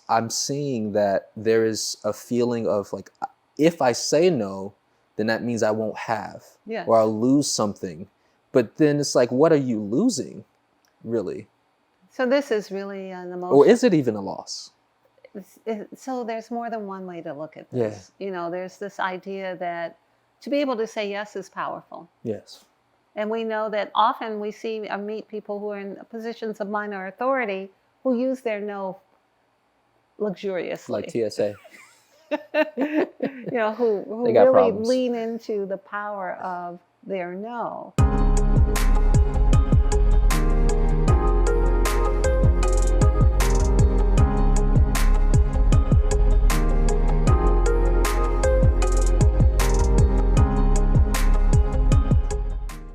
I'm seeing that there is a feeling of like, if I say no, then that means I won't have, Yes. or I'll lose something. But then it's like, what are you losing, really? So this is really an emotion. Or is it even a loss? So there's more than one way to look at this. You know, there's this idea that to be able to say yes is powerful. Yes. And we know that often we see or meet people who are in positions of minor authority who use their no luxuriously. Like TSA. You know, who really problems. lean into the power of their no.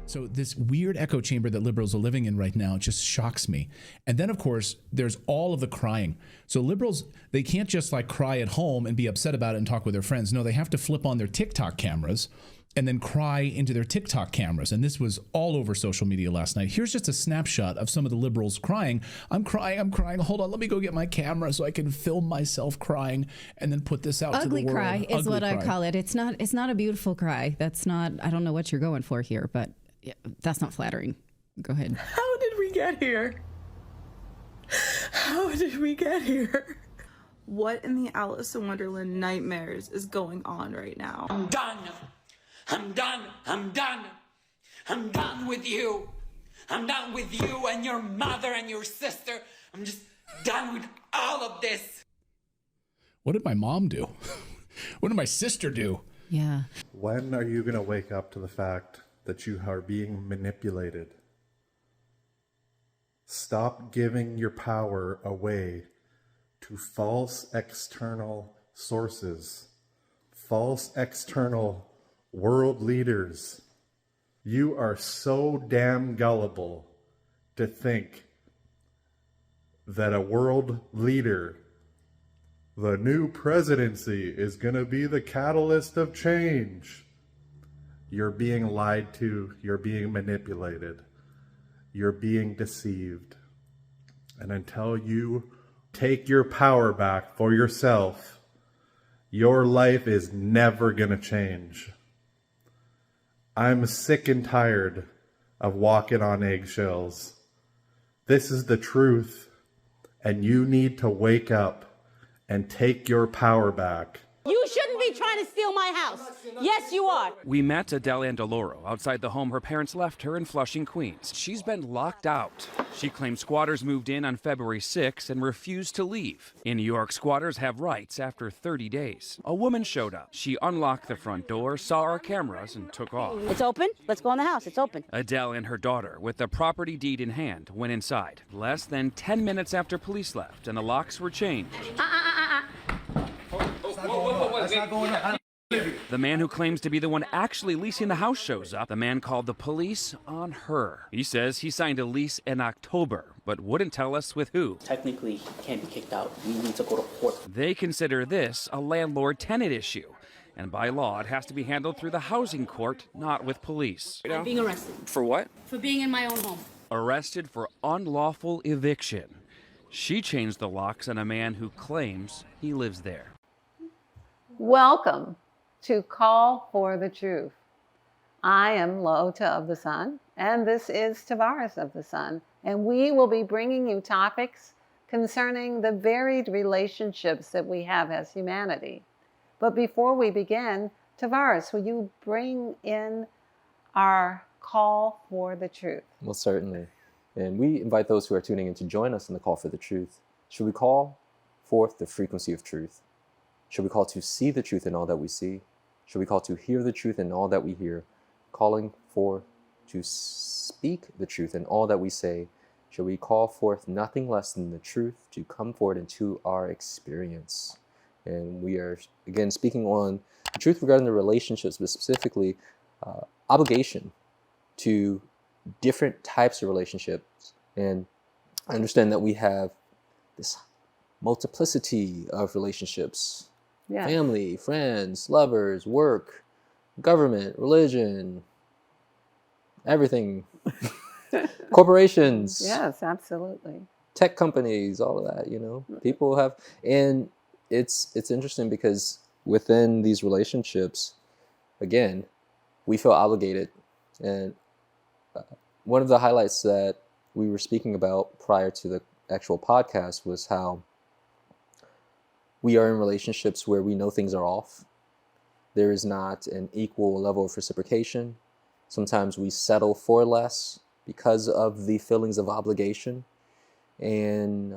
So this weird echo chamber that liberals are living in right now just shocks me. And then, of course, there's all of the crying. So liberals, they can't just like cry at home and be upset about it and talk with their friends. No, they have to flip on their TikTok cameras and then cry into their TikTok cameras. And this was all over social media last night. Here's just a snapshot of some of the liberals crying. I'm crying. Hold on, let me go get my camera so I can film myself crying and then put this out to the world. Ugly cry is Ugly what cry. I call it. It's not a beautiful cry. That's not, I don't know what you're going for here, but that's not flattering. Go ahead. How did we get here? How did we get here? What in the Alice in Wonderland nightmares is going on right now? I'm done. I'm done. I'm done. I'm done with you. I'm done with you and your mother and your sister. I'm just done with all of this. What did my mom do? What did my sister do? Yeah. When are you going to wake up to the fact that you are being manipulated? Stop giving your power away to false external sources, false external world leaders. You are so damn gullible to think that a world leader, the new presidency, is going to be the catalyst of change. You're being lied to. You're being manipulated. You're being deceived. And until you take your power back for yourself, your life is never going to change. I'm sick and tired of walking on eggshells. This is the truth, and you need to wake up and take your power back. You shouldn't be trying to steal my house. Yes, you are. We met Adele Andaloro outside the home her parents left her in Flushing, Queens. She's been locked out. She claims squatters moved in on February 6 and refused to leave. In New York, squatters have rights after 30 days. A woman showed up. She unlocked the front door, saw our cameras, and took off. It's open. Let's go in the house. It's open. Adele and her daughter, with the property deed in hand, went inside. Less than 10 minutes after police left and the locks were changed. The man who claims to be the one actually leasing the house shows up. The man called the police on her. He says he signed a lease in October, but wouldn't tell us with who. Technically, he can't be kicked out. We need to go to court. They consider this a landlord-tenant issue, and by law, it has to be handled through the housing court, not with police. I'm being arrested. For what? For being in my own home. Arrested for unlawful eviction. She changed the locks on a man who claims he lives there. Welcome to Call for the Truth. I am LaOta of the Sun, and this is Tarvars of the Sun, and we will be bringing you topics concerning the varied relationships that we have as humanity. But before we begin, Tarvars, will you bring in our Call for the Truth? Well, certainly. And we invite those who are tuning in to join us in the Call for the Truth. Should we call forth the frequency of truth? Should we call to see the truth in all that we see? Should we call to hear the truth in all that we hear? Calling for to speak the truth in all that we say? Should we call forth nothing less than the truth to come forward into our experience? And we are, again, speaking on the truth regarding the relationships, but specifically obligation to different types of relationships. And I understand that we have this multiplicity of relationships. Yes. Family, friends, lovers, work, government, religion, everything. Corporations. Yes, absolutely. tech companies, all of that, people have, and it's interesting because within these relationships, again, we feel obligated. And one of the highlights that we were speaking about prior to the actual podcast was how we are in relationships where we know things are off. There is not an equal level of reciprocation. Sometimes we settle for less because of the feelings of obligation. And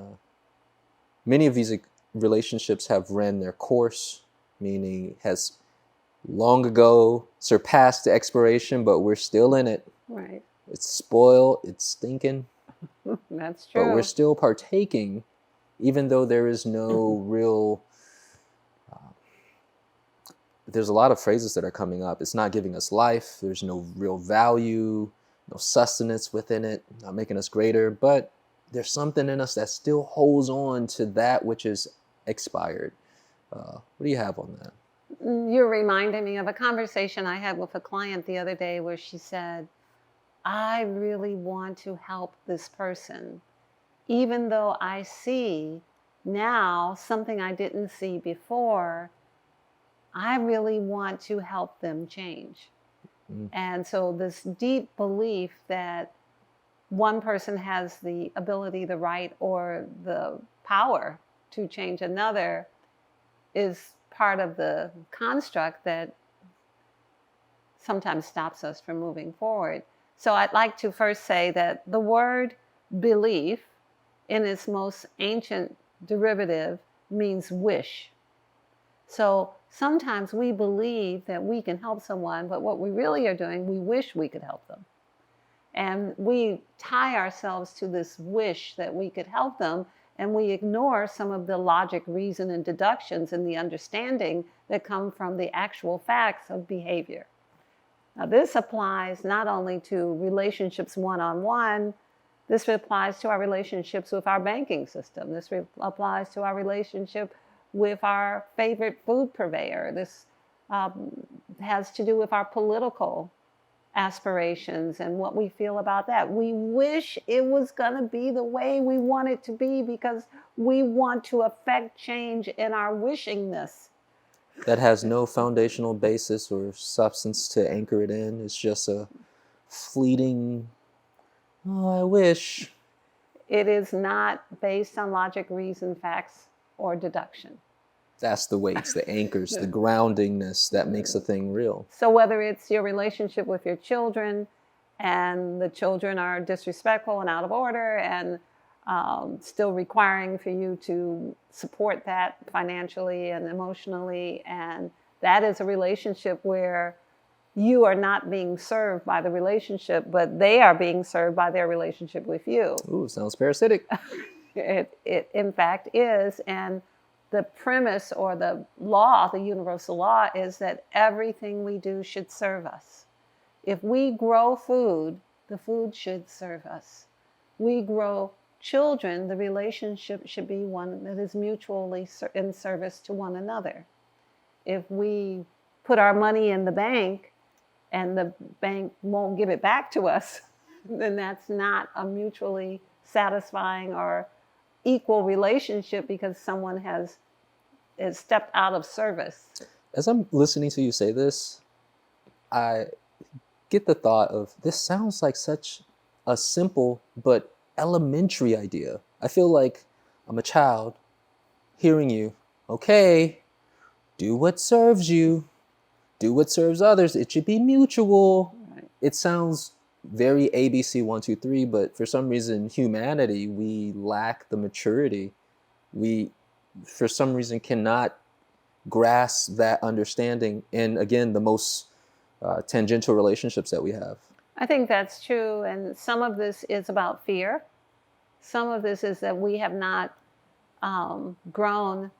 many of these relationships have ran their course, meaning has long ago surpassed the expiration, but we're still in it. Right. It's spoiled, it's stinking. That's true. But we're still partaking, even though there is no real... there's a lot of phrases that are coming up. It's not giving us life. There's no real value, no sustenance within it, not making us greater. But there's something in us that still holds on to that which is expired. What do you have on that? You're reminding me of a conversation I had with a client the other day where she said, I really want to help this person, even though I see now something I didn't see before. I really want to help them change. And so this deep belief that one person has the ability, the right, or the power to change another is part of the construct that sometimes stops us from moving forward. So I'd like to first say that the word belief in its most ancient derivative means wish. So sometimes we believe that we can help someone, but what we really are doing, we wish we could help them. And we tie ourselves to this wish that we could help them, and we ignore some of the logic, reason, and deductions and the understanding that come from the actual facts of behavior. Now, this applies not only to relationships one-on-one, this applies to our relationships with our banking system. This applies to our relationship with our favorite food purveyor. This has to do with our political aspirations and what we feel about that. We wish it was going to be the way we want it to be because we want to affect change in our wishingness. That has no foundational basis or substance to anchor it in. It's just a fleeting, oh, I wish. It is not based on logic, reason, facts, or deduction. That's the weights, the anchors, the groundingness that makes a thing real. So whether it's your relationship with your children and the children are disrespectful and out of order and still requiring for you to support that financially and emotionally, and that is a relationship where you are not being served by the relationship, but they are being served by their relationship with you. Ooh, sounds parasitic. It in fact is, and the premise or the law, the universal law, is that everything we do should serve us. If we grow food, the food should serve us. We grow children, the relationship should be one that is mutually in service to one another. If we put our money in the bank and the bank won't give it back to us, then that's not a mutually satisfying or equal relationship because someone has stepped out of service. As I'm listening to you say this, I get the thought of, this sounds like such a simple but elementary idea. I feel like I'm a child hearing you, okay, do what serves you, do what serves others, it should be mutual. Right. It sounds very ABC 1, 2, 3, but for some reason, humanity, we lack the maturity. We, for some reason, cannot grasp that understanding in, again, the most tangential relationships that we have. I think that's true, and some of this is about fear. Some of this is that we have not grown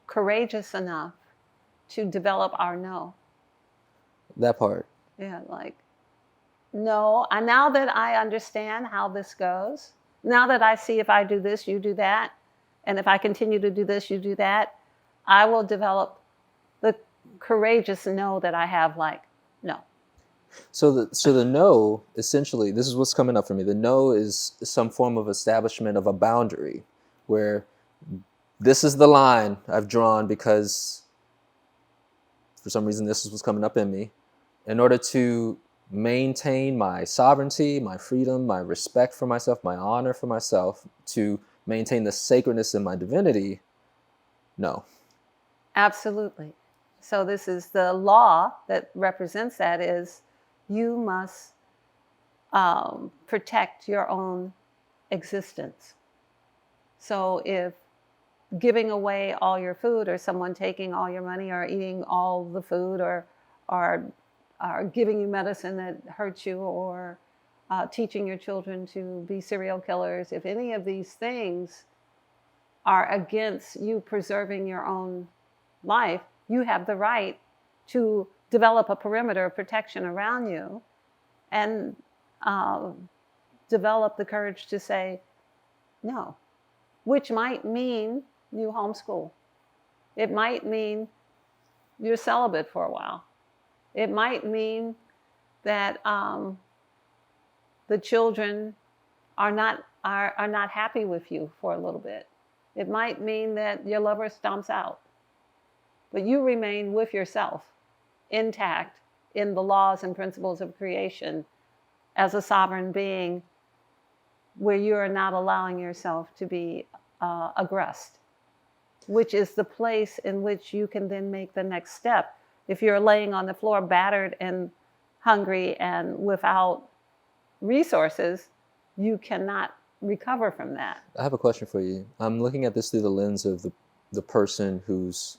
courageous enough to develop our no. That part. Yeah, like, no, now that I understand how this goes, now that I see if I do this, you do that, and if I continue to do this, you do that, I will develop the courageous no that I have, like, no. So the no, essentially, this is what's coming up for me. The no is some form of establishment of a boundary where this is the line I've drawn because for some reason this is what's coming up in me. In order to maintain my sovereignty, my freedom, my respect for myself, my honor for myself, to maintain the sacredness in my divinity, no. Absolutely. So this is the law that represents that is you must protect your own existence. So if giving away all your food or someone taking all your money or eating all the food or giving you medicine that hurts you or teaching your children to be serial killers, if any of these things are against you preserving your own life, you have the right to develop a perimeter of protection around you and develop the courage to say no, which might mean you homeschool. It might mean you're celibate for a while. It might mean that the children are not happy with you for a little bit. It might mean that your lover stomps out. But you remain with yourself, intact in the laws and principles of creation as a sovereign being where you are not allowing yourself to be aggressed, which is the place in which you can then make the next step. If you're laying on the floor battered and hungry and without resources, you cannot recover from that. I have a question for you. I'm looking at this through the lens of the person who's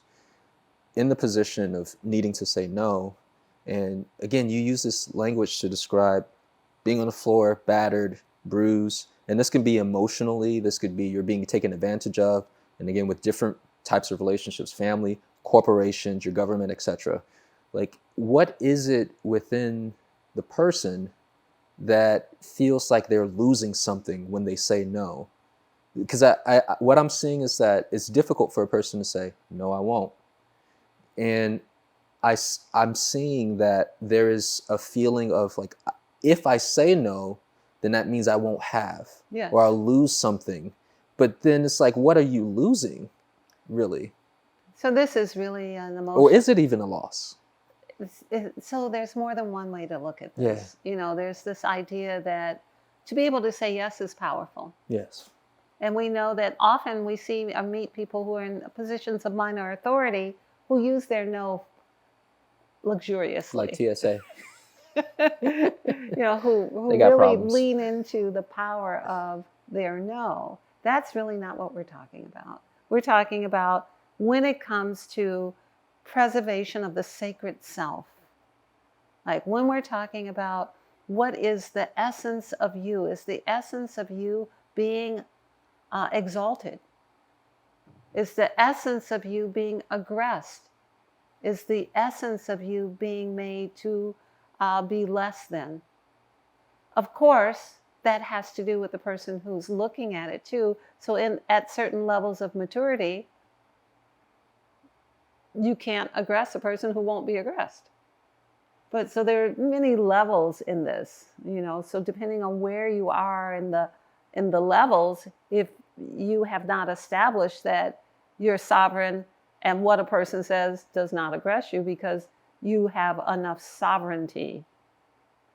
in the position of needing to say no. And again, you use this language to describe being on the floor, battered, bruised. And this can be emotionally, this could be you're being taken advantage of. And again, with different types of relationships, family, corporations, your government, etc. Like, what is it within the person that feels like they're losing something when they say no? Because what I'm seeing is that it's difficult for a person to say, no, I won't. And I'm seeing that there is a feeling of like, if I say no, then that means I won't have, Yes. or I'll lose something. But then it's like, what are you losing, really? So this is really an emotion. Or is it even a loss? So there's more than one way to look at this. Yeah. You know, there's this idea that to be able to say yes is powerful. Yes. And we know that often we see or meet people who are in positions of minor authority who use their no luxuriously. Like TSA. You know, who really problems. Lean into the power of their no. That's really not what we're talking about. We're talking about when it comes to preservation of the sacred self. Like when we're talking about what is the essence of you, is the essence of you being exalted? Is the essence of you being aggressed? Is the essence of you being made to be less than? Of course, that has to do with the person who's looking at it too. So at certain levels of maturity, you can't aggress a person who won't be aggressed. But so there are many levels in this, you know, so depending on where you are in the levels, if you have not established that you're sovereign and what a person says does not aggress you because you have enough sovereignty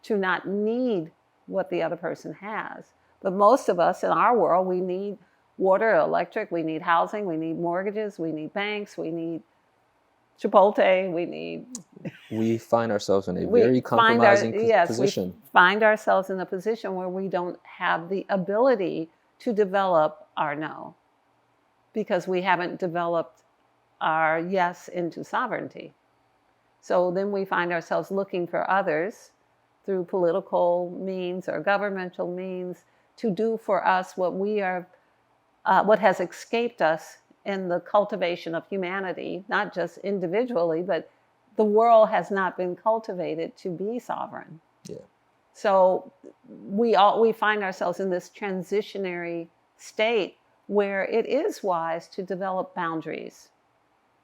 to not need what the other person has. But most of us in our world, we need water, electric, we need housing, we need mortgages, we need banks, we need Chipotle, we find ourselves in a very compromising position. We find ourselves in a position where we don't have the ability to develop our no because we haven't developed our yes into sovereignty. So then we find ourselves looking for others through political means or governmental means to do for us what we are, what has escaped us in the cultivation of humanity, not just individually, but the world has not been cultivated to be sovereign. Yeah. So we find ourselves in this transitionary state where it is wise to develop boundaries.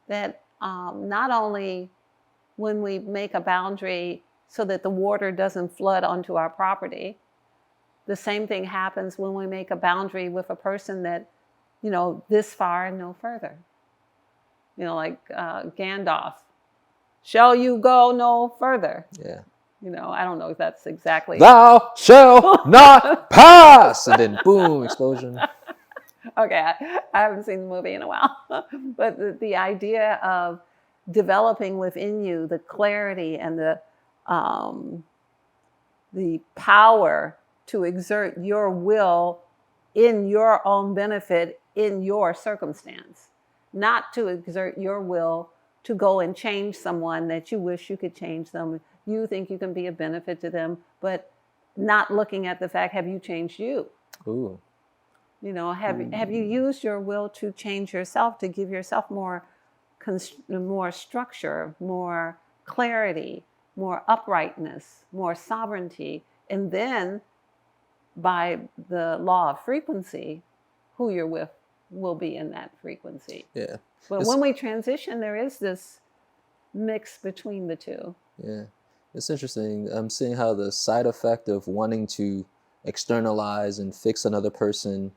That not only when we make a boundary so that the water doesn't flood onto our property. The same thing happens when we make a boundary with a person that, this far and no further. Like Gandalf, shall you go no further? Yeah. I don't know if that's exactly. Thou shalt not pass! And then boom, explosion. Okay, I haven't seen the movie in a while. But the idea of developing within you the clarity and the power to exert your will in your own benefit in your circumstance, not to exert your will to go and change someone that you wish you could change them. You think you can be a benefit to them, but not looking at the fact, have you changed you? Ooh. Have you used your will to change yourself, to give yourself more structure, more clarity, more uprightness, more sovereignty, and then by the law of frequency, who you're with will be in that frequency. Yeah. But when we transition, there is this mix between the two. Yeah. It's interesting. I'm seeing how the side effect of wanting to externalize and fix another person,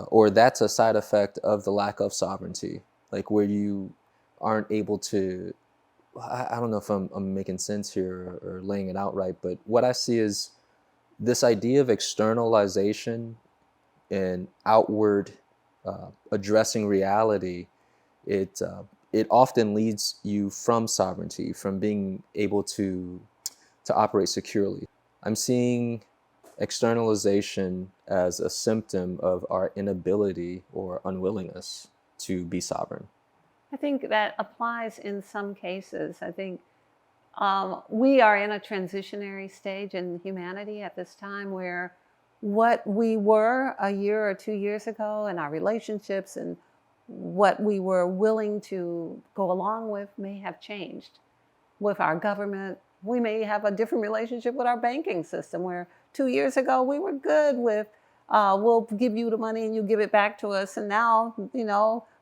or that's a side effect of the lack of sovereignty, like where you aren't able to, I don't know if I'm making sense here or laying it out right, but what I see is this idea of externalization and outward addressing reality. It often leads you from sovereignty, from being able to operate securely. I'm seeing externalization as a symptom of our inability or unwillingness to be sovereign. I think that applies in some cases. I think we are in a transitionary stage in humanity at this time where what we were a year or 2 years ago in our relationships and what we were willing to go along with may have changed. With our government, we may have a different relationship with our banking system where 2 years ago we were good with, we'll give you the money and you give it back to us. And now,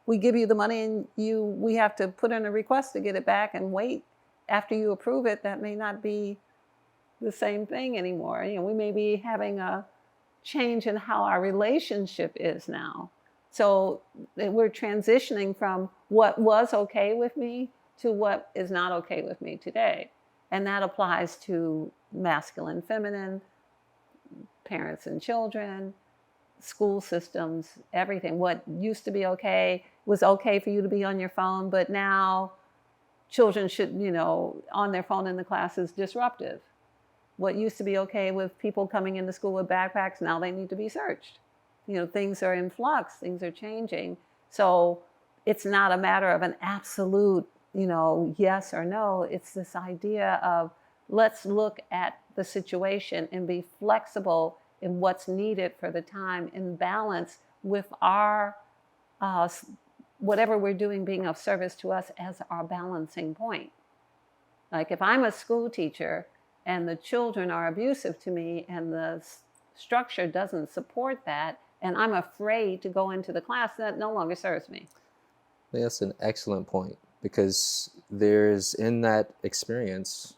we give you the money and we have to put in a request to get it back and wait. After you approve it, that may not be the same thing anymore. We may be having a change in how our relationship is now. So we're transitioning from what was okay with me to what is not okay with me today. And that applies to masculine, feminine, parents and children, school systems, everything. What used to be okay was okay for you to be on your phone, but now children should, on their phone in the class is disruptive. What used to be okay with people coming into school with backpacks, now they need to be searched. Things are in flux, things are changing. So it's not a matter of an absolute, yes or no. It's this idea of let's look at the situation and be flexible in what's needed for the time in balance with our, whatever we're doing being of service to us as our balancing point. Like if I'm a school teacher and the children are abusive to me and the structure doesn't support that, and I'm afraid to go into the class, that no longer serves me. That's an excellent point, because there's in that experience,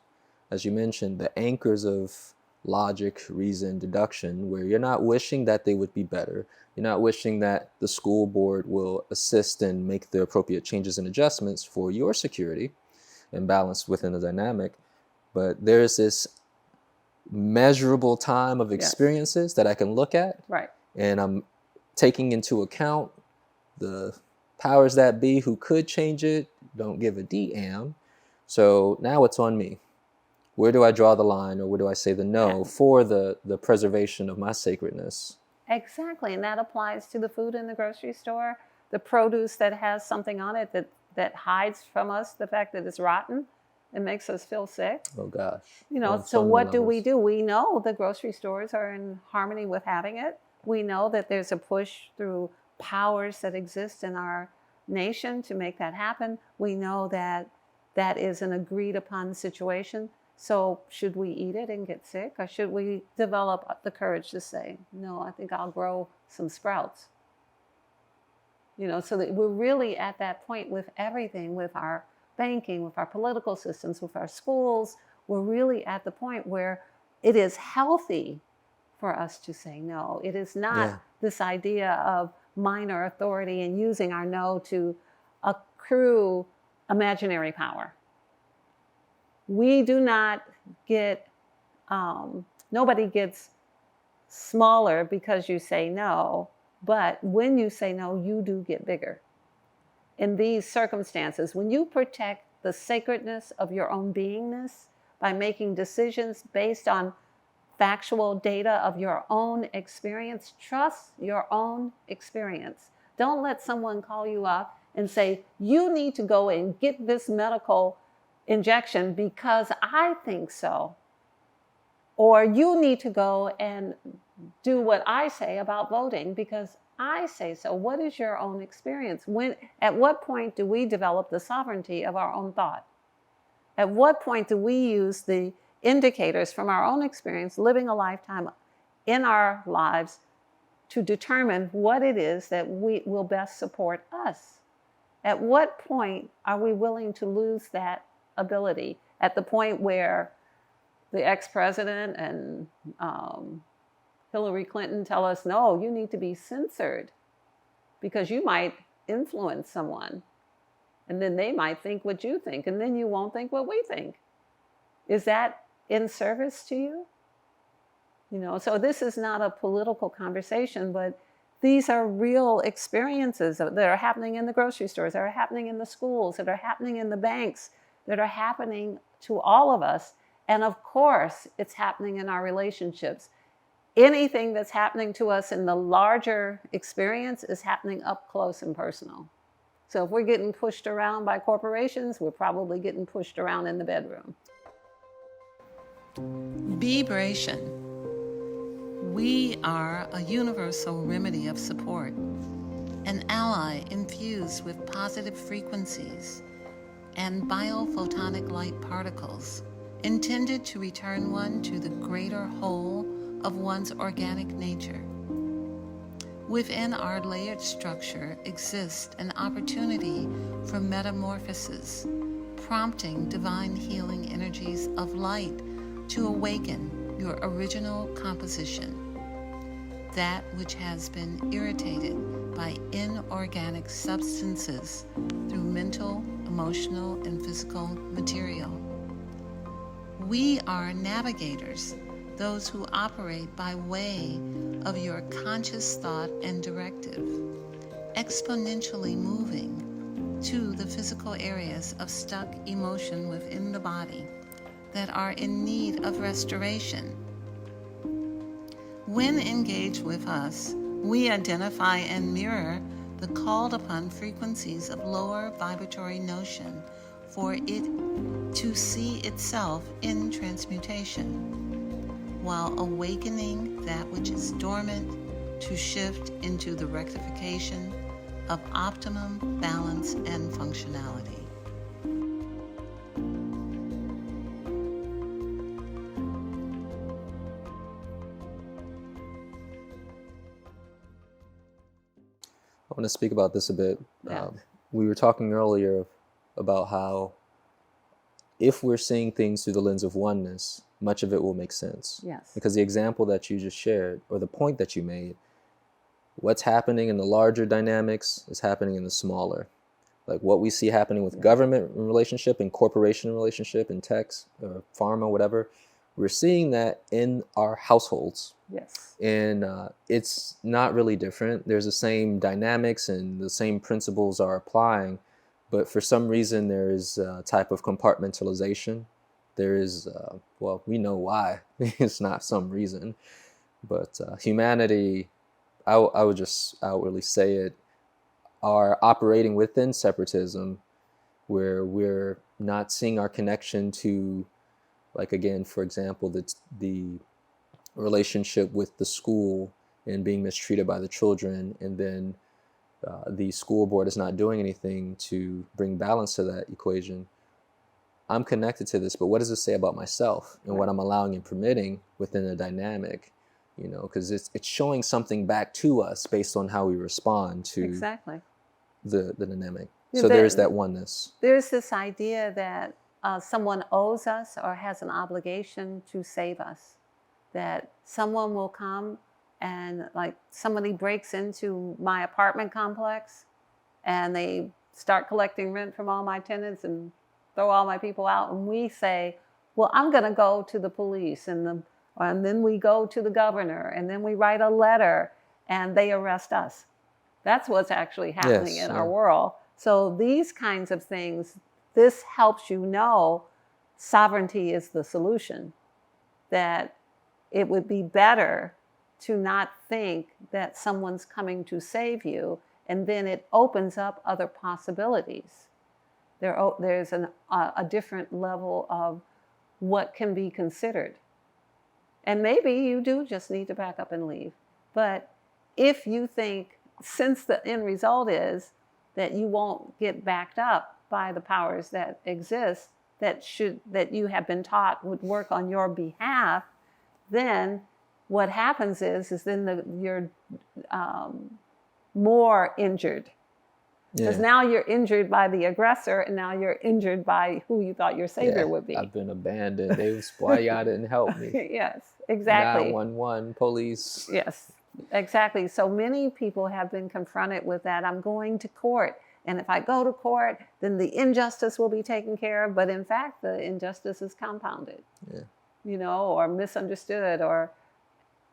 as you mentioned, the anchors of logic, reason, deduction, where you're not wishing that they would be better. You're not wishing that the school board will assist and make the appropriate changes and adjustments for your security and balance within the dynamic. But there's this measurable time of experiences that I can look at. Right. And I'm taking into account the powers that be who could change it, don't give a damn. So now it's on me. Where do I draw the line, or where do I say the no for the preservation of my sacredness? Exactly. And that applies to the food in the grocery store, the produce that has something on it that hides from us the fact that it's rotten. It makes us feel sick. Oh, gosh. So what do? We know the grocery stores are in harmony with having it. We know that there's a push through powers that exist in our nation to make that happen. We know that that is an agreed upon situation. So should we eat it and get sick, or should we develop the courage to say, no, I think I'll grow some sprouts? So that we're really at that point with everything, with our banking, with our political systems, with our schools, we're really at the point where it is healthy for us to say no. It is not this idea of minor authority and using our no to accrue imaginary power. We do not get, nobody gets smaller because you say no, but when you say no, you do get bigger. In these circumstances, when you protect the sacredness of your own beingness by making decisions based on factual data of your own experience, trust your own experience. Don't let someone call you up and say, you need to go and get this medical injection because I think so. Or you need to go and do what I say about voting because I say so. What is your own experience? At what point do we develop the sovereignty of our own thought? At what point do we use the indicators from our own experience, living a lifetime in our lives, to determine what it is that will best support us? At what point are we willing to lose that ability? At the point where the ex-president and Hillary Clinton tell us, no, you need to be censored because you might influence someone. And then they might think what you think, and then you won't think what we think. Is that in service to you? So this is not a political conversation, but these are real experiences that are happening in the grocery stores, that are happening in the schools, that are happening in the banks, that are happening to all of us. And of course, it's happening in our relationships. Anything that's happening to us in the larger experience is happening up close and personal. So if we're getting pushed around by corporations, we're probably getting pushed around in the bedroom. Vibration. We are a universal remedy of support, an ally infused with positive frequencies and biophotonic light particles, intended to return one to the greater whole of one's organic nature. Within our layered structure exists an opportunity for metamorphosis, prompting divine healing energies of light to awaken your original composition, that which has been irritated by inorganic substances through mental, emotional, and physical material. We are navigators, those who operate by way of your conscious thought and directive, exponentially moving to the physical areas of stuck emotion within the body that are in need of restoration. When engaged with us, we identify and mirror the called upon frequencies of lower vibratory notion for it to see itself in transmutation, while awakening that which is dormant to shift into the rectification of optimum balance and functionality. I want to speak about this a bit. Yeah. We were talking earlier about how if we're seeing things through the lens of oneness, much of it will make sense. Yes. Because the example that you just shared, or the point that you made, what's happening in the larger dynamics is happening in the smaller. Like what we see happening with government relationship and corporation relationship and techs or pharma, whatever, we're seeing that in our households. Yes. And it's not really different. There's the same dynamics and the same principles are applying, but for some reason there is a type of compartmentalization. There is, well, we know why. It's not some reason, but humanity, I would just outwardly say it, are operating within separatism, where we're not seeing our connection to, like, again, for example, the relationship with the school and being mistreated by the children, and then the school board is not doing anything to bring balance to that equation. I'm connected to this, but what does it say about myself and what I'm allowing and permitting within the dynamic? You know, because it's showing something back to us based on how we respond to the dynamic. So there's that oneness. There's this idea that someone owes us or has an obligation to save us. That someone will come and like somebody breaks into my apartment complex and they start collecting rent from all my tenants and throw all my people out. And we say, well, I'm going to go to the police and then we go to the governor and then we write a letter and they arrest us. That's what's actually happening in our world. So these kinds of things, this helps you know sovereignty is the solution. That it would be better to not think that someone's coming to save you, and then it opens up other possibilities. There's a different level of what can be considered. And maybe you do just need to back up and leave. But if you think, since the end result is that you won't get backed up by the powers that exist, that you have been taught would work on your behalf, then what happens is then you're more injured. Because now you're injured by the aggressor, and now you're injured by who you thought your savior would be. I've been abandoned. They was, why y'all didn't help me? Yes, exactly. 911, police. Yes, exactly. So many people have been confronted with that. I'm going to court. And if I go to court, then the injustice will be taken care of. But in fact, the injustice is compounded, or misunderstood, or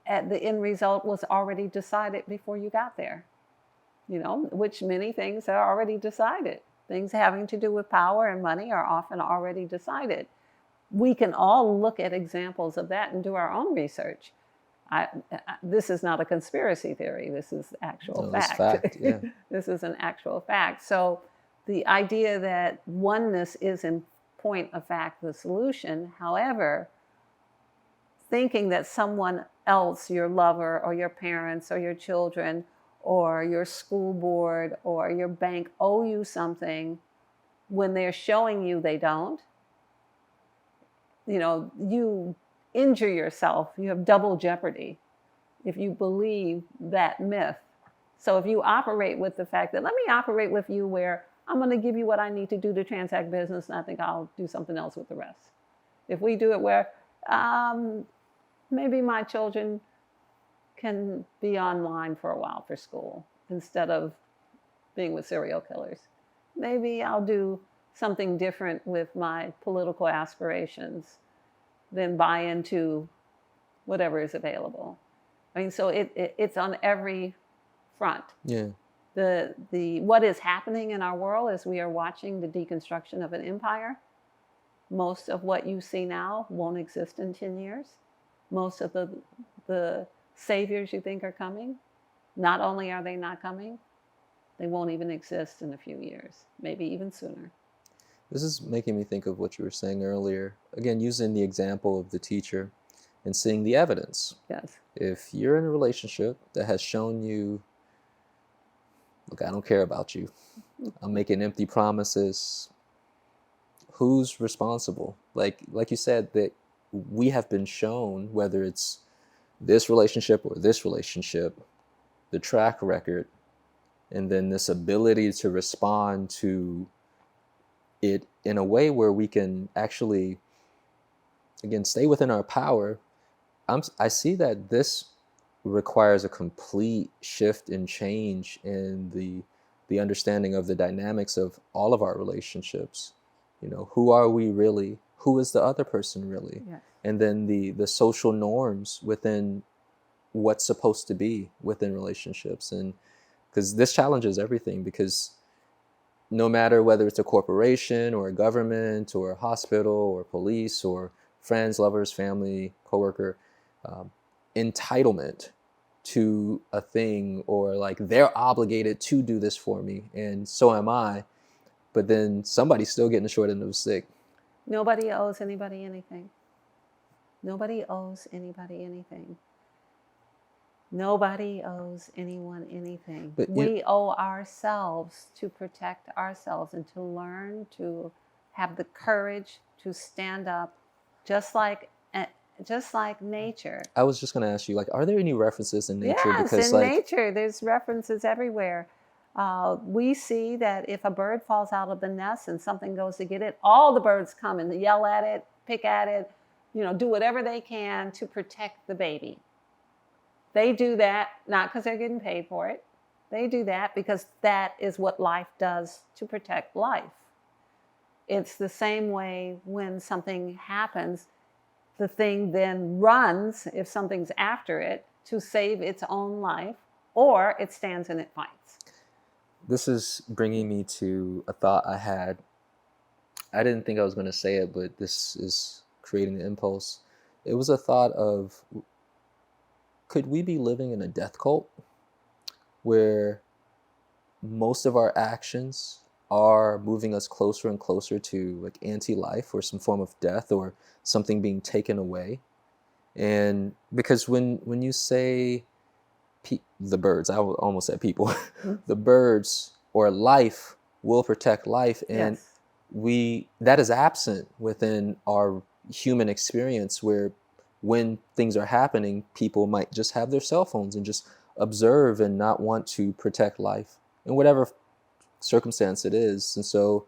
the end result was already decided before you got there, which many things are already decided. Things having to do with power and money are often already decided. We can all look at examples of that and do our own research. This is not a conspiracy theory. This is actual fact. This is an actual fact. So the idea that oneness is in point of fact the solution, however, thinking that someone else, your lover or your parents or your children or your school board or your bank owe you something when they're showing you they don't, you injure yourself. You have double jeopardy if you believe that myth. So if you operate with the fact that, let me operate with you where I'm going to give you what I need to do to transact business, and I think I'll do something else with the rest. If we do it where maybe my children can be online for a while for school instead of being with serial killers. Maybe I'll do something different with my political aspirations than buy into whatever is available. I mean, so it's on every front. Yeah. The what is happening in our world is we are watching the deconstruction of an empire. Most of what you see now won't exist in 10 years. Most of the saviors you think are coming, not only are they not coming, they won't even exist in a few years, maybe even sooner. This is making me think of what you were saying earlier. Again, using the example of the teacher and seeing the evidence. Yes. If you're in a relationship that has shown you, look, I don't care about you, I'm making empty promises, who's responsible? Like you said, that we have been shown, whether it's this relationship or this relationship, the track record, and then this ability to respond to it in a way where we can actually, again, stay within our power. I see that this requires a complete shift and change in the understanding of the dynamics of all of our relationships. Who are we really? Who is the other person really? Yes. And then the social norms within what's supposed to be within relationships. And because this challenges everything, because no matter whether it's a corporation or a government or a hospital or police or friends, lovers, family, coworker, entitlement to a thing, or like they're obligated to do this for me and so am I, but then somebody's still getting the short end of the stick. Nobody owes anybody anything. Nobody owes anybody anything. Nobody owes anyone anything. But we owe ourselves to protect ourselves and to learn to have the courage to stand up, just like nature. I was just going to ask you, are there any references in nature? Yes, because in nature, there's references everywhere. We see that if a bird falls out of the nest and something goes to get it, all the birds come and yell at it, pick at it, do whatever they can to protect the baby. They do that not because they're getting paid for it. They do that because that is what life does to protect life. It's the same way when something happens, the thing then runs, if something's after it, to save its own life, or it stands and it fights. This is bringing me to a thought I had. I didn't think I was going to say it, but this is creating the impulse. It was a thought of, could we be living in a death cult where most of our actions are moving us closer and closer to like anti-life or some form of death or something being taken away? And because when you say the birds, I almost said people, the birds or life will protect life, and that is absent within our human experience, where when things are happening, people might just have their cell phones and just observe and not want to protect life in whatever circumstance it is. And so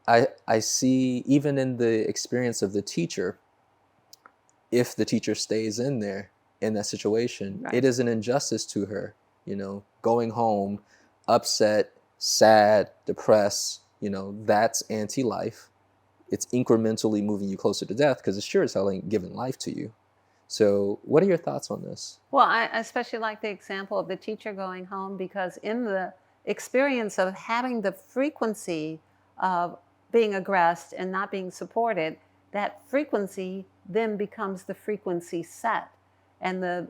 I see, even in the experience of the teacher, if the teacher stays in there in that situation, it is an injustice to her, going home upset, sad, depressed, that's anti-life. It's incrementally moving you closer to death, because it sure as hell ain't giving life to you. So what are your thoughts on this? Well, I especially like the example of the teacher going home, because in the experience of having the frequency of being aggressed and not being supported, that frequency then becomes the frequency set. And the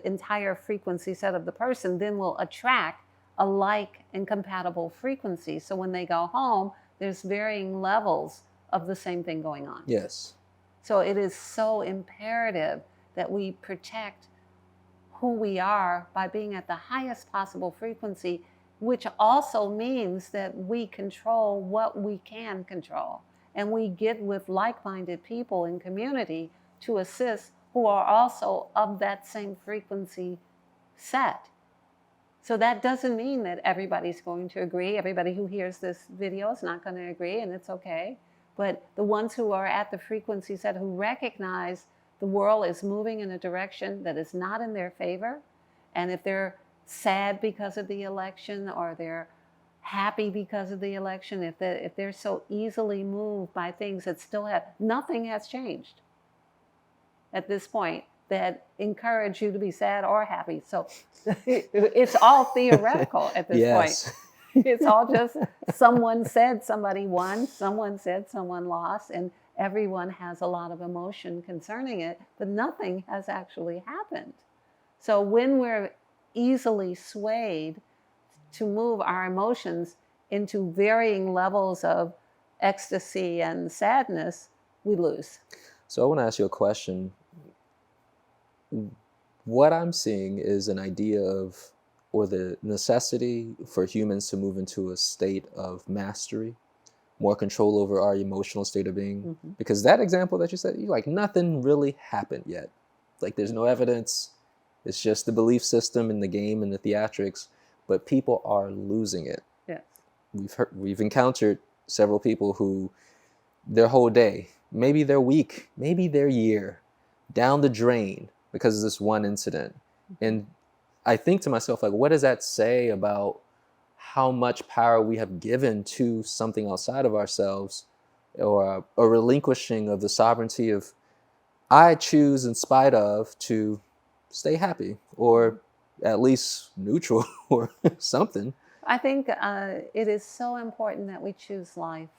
entire frequency set of the person then will attract a like and compatible frequency. So when they go home, there's varying levels of the same thing going on. Yes. So it is so imperative that we protect who we are by being at the highest possible frequency, which also means that we control what we can control. And we get with like-minded people in community to assist who are also of that same frequency set. So that doesn't mean that everybody's going to agree. Everybody who hears this video is not going to agree, and it's okay. But the ones who are at the frequency set, who recognize the world is moving in a direction that is not in their favor, and if they're sad because of the election, or they're happy because of the election, if they're so easily moved by things that still have, nothing has changed at this point that encourage you to be sad or happy. So it's all theoretical at this point. It's all just someone said somebody won, someone said someone lost, and everyone has a lot of emotion concerning it, but nothing has actually happened. So when we're easily swayed to move our emotions into varying levels of ecstasy and sadness, we lose. So I want to ask you a question. What I'm seeing is an idea of, or the necessity for humans to move into a state of mastery, more control over our emotional state of being. Because that example that you said, nothing really happened yet. Like, there's no evidence. It's just the belief system and the game and the theatrics, but people are losing it. Yes. We've encountered several people who their whole day, maybe their week, maybe their year, down the drain because of this one incident. And I think to myself, what does that say about how much power we have given to something outside of ourselves, or a relinquishing of the sovereignty of, I choose in spite of to stay happy, or at least neutral, or something. I think it is so important that we choose life.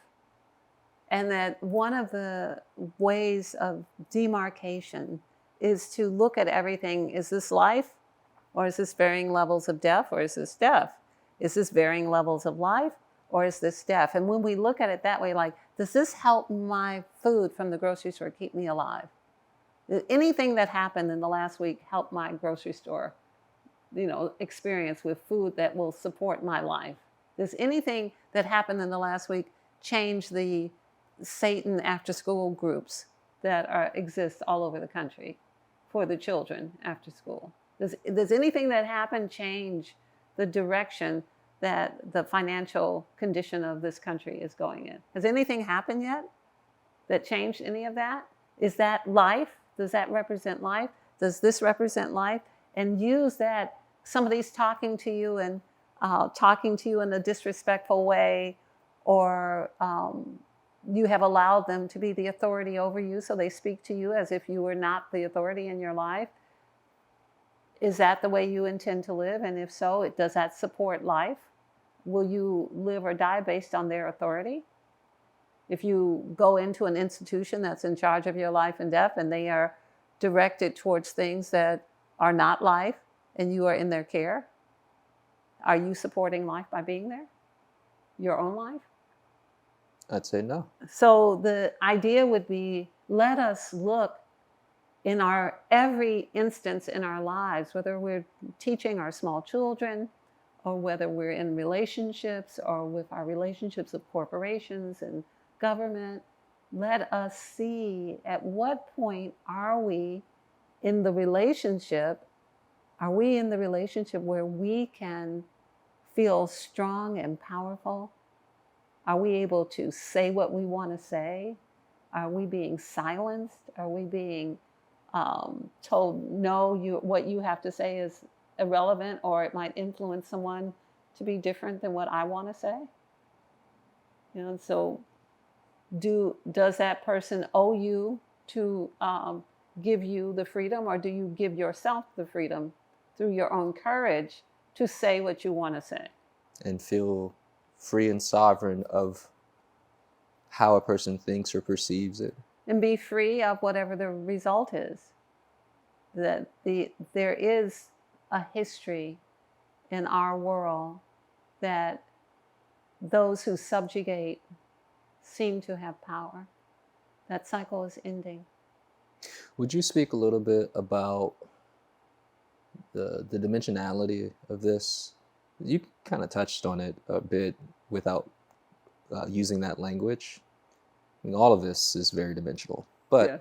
And that one of the ways of demarcation is to look at everything. Is this life? Or is this varying levels of death? Or is this death? Is this varying levels of life? Or is this death? And when we look at it that way, does this help my food from the grocery store keep me alive? Did anything that happened in the last week help my grocery store, experience with food that will support my life? Does anything that happened in the last week change the Satan after-school groups that exist all over the country for the children after school? Does anything that happened change the direction that the financial condition of this country is going in. Has anything happened yet that changed any of that? Is that life? Does that represent life? Does this represent life? And use that, somebody's talking to you in a disrespectful way, or you have allowed them to be the authority over you, so they speak to you as if you were not the authority in your life. Is that the way you intend to live? And if so, does that support life? Will you live or die based on their authority? If you go into an institution that's in charge of your life and death, and they are directed towards things that are not life, and you are in their care, are you supporting life by being there? Your own life? I'd say no. So the idea would be, let us look in our every instance in our lives, whether we're teaching our small children, or whether we're in relationships, or with our relationships with corporations and government, let us see at what point are we in the relationship? Are we in the relationship where we can feel strong and powerful? Are we able to say what we want to say? Are we being silenced? Are we being told, no, what you have to say is irrelevant, or it might influence someone to be different than what I want to say? You know, so does that person owe you to give you the freedom, or do you give yourself the freedom through your own courage to say what you want to say? And feel free and sovereign of how a person thinks or perceives it. And be free of whatever the result is. That there is a history in our world that those who subjugate seem to have power. That cycle is ending. Would you speak a little bit about the dimensionality of this? You kind of touched on it a bit without using that language. I mean, all of this is very dimensional, but yes.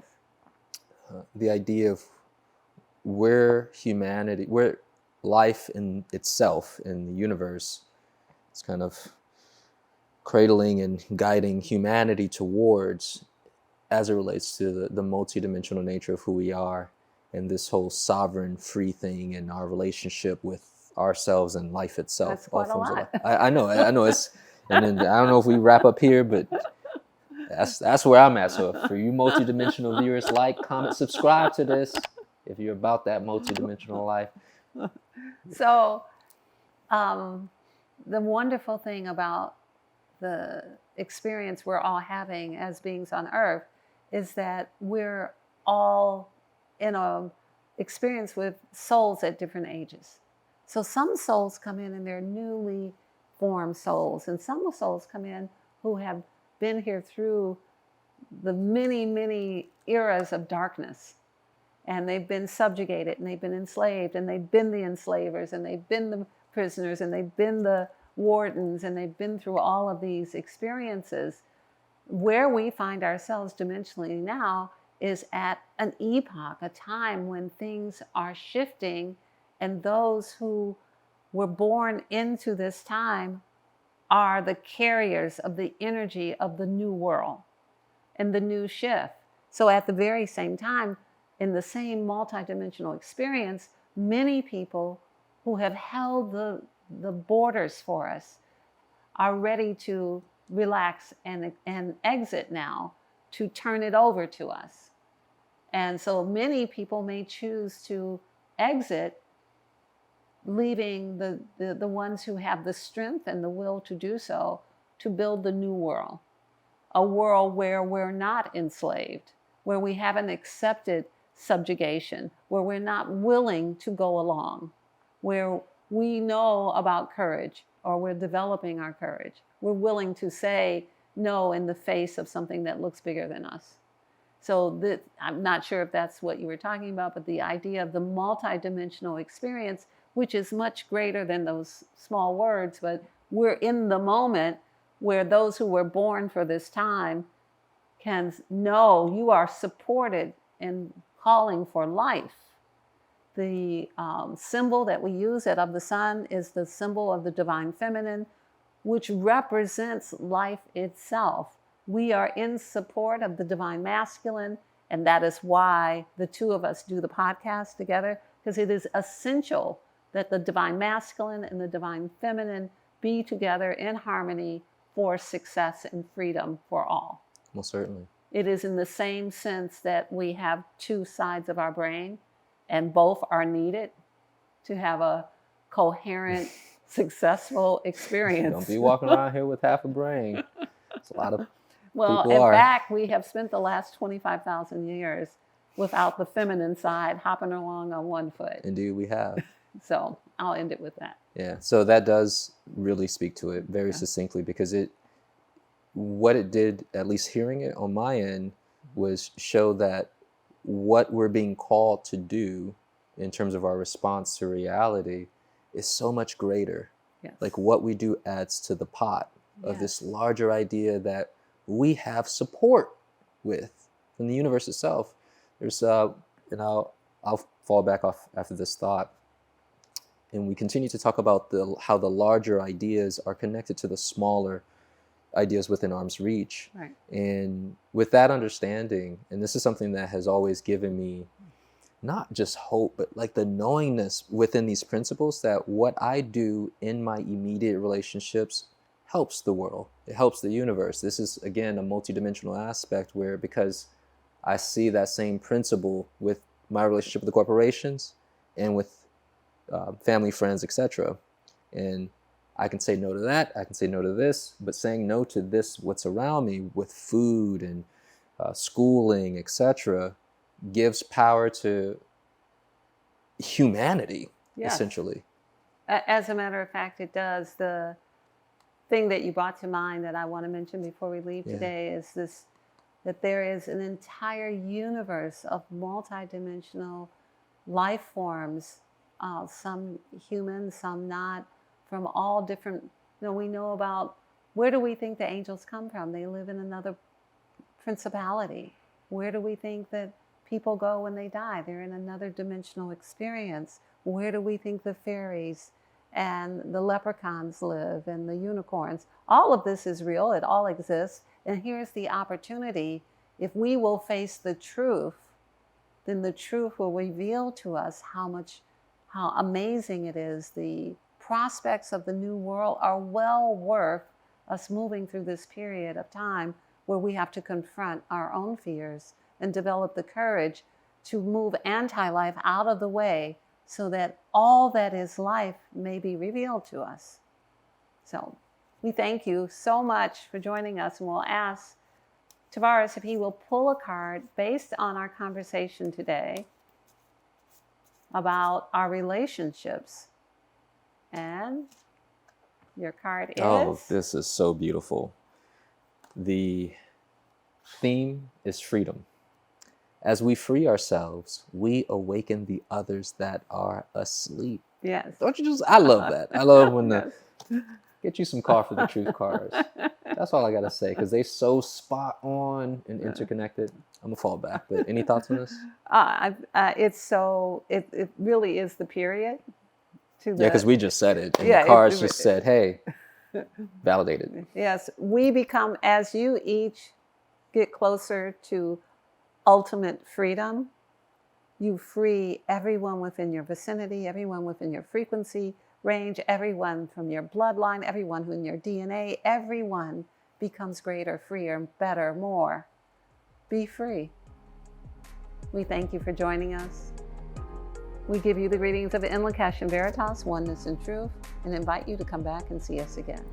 The idea of where life in itself, in the universe, is kind of cradling and guiding humanity towards, as it relates to the multidimensional nature of who we are, and this whole sovereign free thing, and our relationship with ourselves and life itself. That's quite a lot. I know it's, and then I don't know if we wrap up here, but that's where I'm at. So for you multidimensional viewers, like, comment, subscribe to this if you're about that multidimensional life. So the wonderful thing about the experience we're all having as beings on Earth is that we're all in an experience with souls at different ages. So some souls come in and they're newly formed souls, and some souls come in who have been here through the many, many eras of darkness, and they've been subjugated, and they've been enslaved, and they've been the enslavers, and they've been the prisoners, and they've been the wardens, and they've been through all of these experiences. Where we find ourselves dimensionally now is at an epoch, a time when things are shifting, and those who were born into this time are the carriers of the energy of the new world and the new shift. So at the very same time, in the same multidimensional experience, many people who have held the borders for us are ready to relax and exit now, to turn it over to us. And so many people may choose to exit, leaving the ones who have the strength and the will to do so, to build the new world. A world where we're not enslaved, where we haven't accepted subjugation, where we're not willing to go along, where we know about courage, or we're developing our courage. We're willing to say no in the face of something that looks bigger than us. So I'm not sure if that's what you were talking about, but the idea of the multidimensional experience, which is much greater than those small words, but we're in the moment where those who were born for this time can know you are supported in calling for life. The symbol that we use of the sun is the symbol of the divine feminine, which represents life itself. We are in support of the divine masculine, and that is why the two of us do the podcast together, because it is essential that the divine masculine and the divine feminine be together in harmony for success and freedom for all. Most certainly. It is in the same sense that we have two sides of our brain, and both are needed to have a coherent, successful experience. Don't be walking around here with half a brain. It's a lot of well, people in fact, we have spent the last 25,000 years without the feminine side hopping along on one foot. Indeed, we have. So I'll end it with that. Yeah, so that does really speak to it very succinctly, because what it did, at least hearing it on my end, was show that what we're being called to do in terms of our response to reality is so much greater. Yes. Like what we do adds to the pot of this larger idea that we have support with from the universe itself. There's, and I'll fall back off after this thought. And we continue to talk about how the larger ideas are connected to the smaller ideas within arm's reach. Right. And with that understanding, and this is something that has always given me not just hope, but like the knowingness within these principles, that what I do in my immediate relationships helps the world. It helps the universe. This is, again, a multidimensional aspect where, because I see that same principle with my relationship with the corporations and with family, friends, etc. And I can say no to that, I can say no to this, but saying no to this, what's around me with food and schooling, etc., gives power to humanity, essentially. As a matter of fact, it does. The thing that you brought to mind that I want to mention before we leave today is this, that there is an entire universe of multidimensional life forms, some human, some not, from all different, we know about, where do we think the angels come from? They live in another principality. Where do we think that people go when they die? They're in another dimensional experience. Where do we think the fairies and the leprechauns live, and the unicorns? All of this is real. It all exists. And here's the opportunity. If we will face the truth, then the truth will reveal to us how amazing it is. The prospects of the new world are well worth us moving through this period of time where we have to confront our own fears and develop the courage to move anti-life out of the way, so that all that is life may be revealed to us. So we thank you so much for joining us, and we'll ask Tarvars if he will pull a card based on our conversation today about our relationships. And your card is... Oh, this is so beautiful. The theme is freedom. As we free ourselves, we awaken the others that are asleep. Yes. Don't you just, I love that. I love when get you some Call for the Truth cards. That's all I got to say, because they're so spot on and interconnected. I'm going to fall back. But any thoughts on this? It really is the period. Because we just said it. And the cards just said, hey, validated. Yes. We become, as you each get closer to ultimate freedom, you free everyone within your vicinity, everyone within your frequency range, everyone from your bloodline, everyone who in your DNA, everyone becomes greater, freer, better, more. Be free. We thank you for joining us. We give you the greetings of In Lakesh and Veritas, Oneness and Truth, and invite you to come back and see us again.